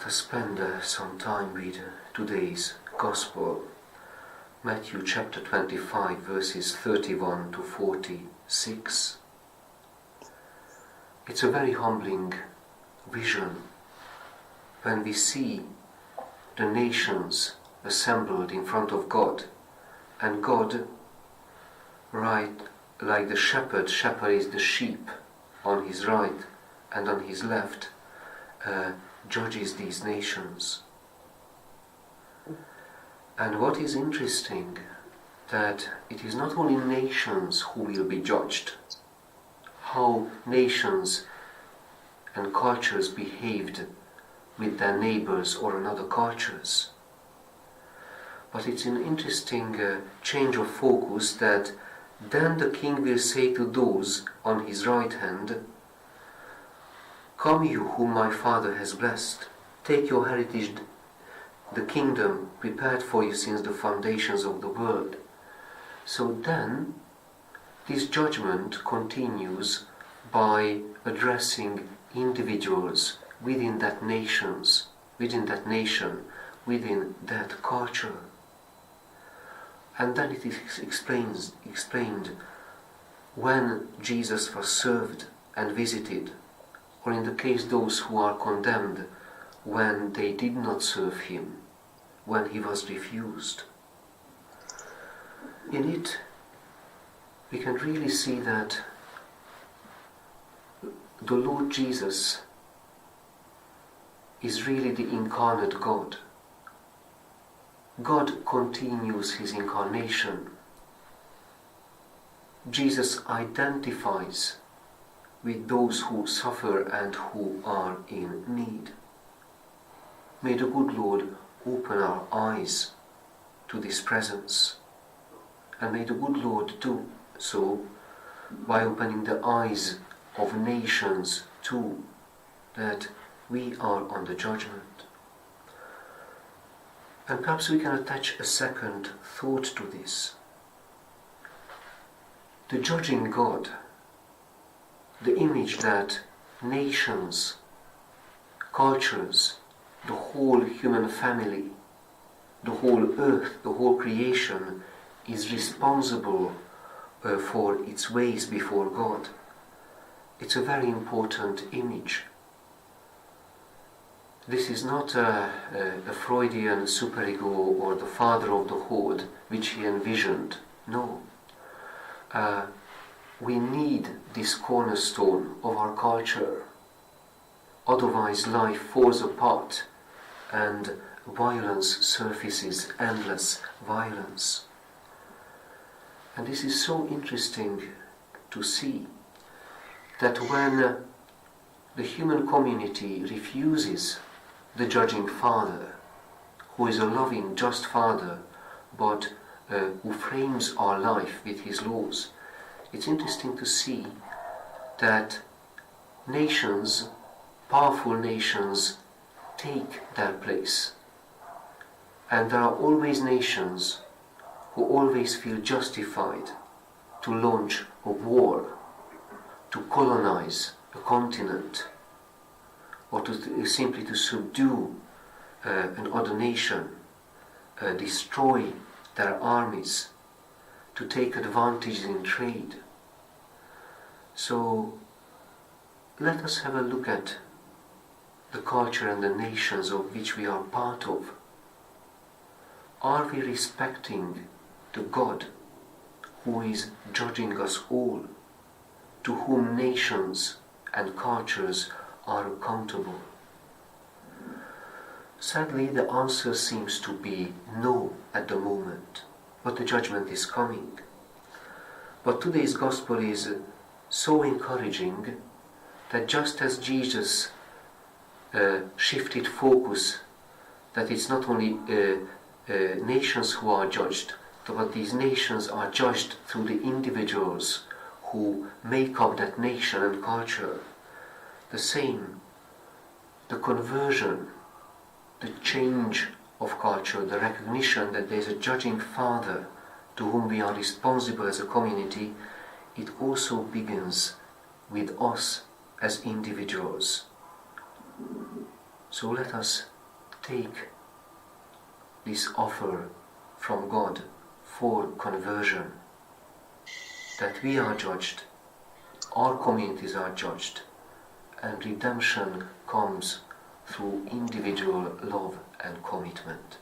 us spend some time with today's Gospel, Matthew chapter 25, verses 31 to 46. It's a very humbling vision when we see the nations assembled in front of God, and God, right like the shepherd shepherds the sheep on his right and on his left, judges these nations. And what is interesting, that it is not only nations who will be judged, how nations and cultures behaved with their neighbors or another cultures. But it's an interesting change of focus, that then the king will say to those on his right hand, "Come you whom my Father has blessed, take your heritage, the kingdom prepared for you since the foundations of the world." So then, this judgment continues by addressing individuals within that nation, within that culture. And then it is explained when Jesus was served and visited, or in the case those who are condemned, when they did not serve him, when he was refused. In it, we can really see that the Lord Jesus is really the incarnate God. God continues his incarnation. Jesus identifies with those who suffer and who are in need. May the good Lord open our eyes to this presence, and may the good Lord do so by opening the eyes of nations too, that we are on the judgment. And perhaps we can attach a second thought to this. The judging God, the image that nations, cultures, the whole human family, the whole earth, the whole creation is responsible for its ways before God. It's a very important image. This is not a Freudian superego or the father of the horde which he envisioned. No. We need this cornerstone of our culture. Otherwise life falls apart and violence surfaces, endless violence. And this is so interesting to see, that when the human community refuses the judging Father, who is a loving, just Father, but who frames our life with his laws, it's interesting to see that nations, powerful nations, take their place. And there are always nations who always feel justified to launch a war, to colonize a continent, or simply to subdue another nation, destroy their armies, to take advantage in trade. So let us have a look at the culture and the nations of which we are part of. Are we respecting the God who is judging us all, to whom nations and cultures are accountable? Sadly, the answer seems to be no at the moment, but the judgment is coming. But today's gospel is so encouraging, that just as Jesus shifted focus, that it's not only nations who are judged, but these nations are judged through the individuals who make up that nation and culture. The same, the conversion, the change of culture, the recognition that there is a judging Father to whom we are responsible as a community, it also begins with us as individuals. So let us take this offer from God for conversion, that we are judged, our communities are judged, and redemption comes through individual love and commitment.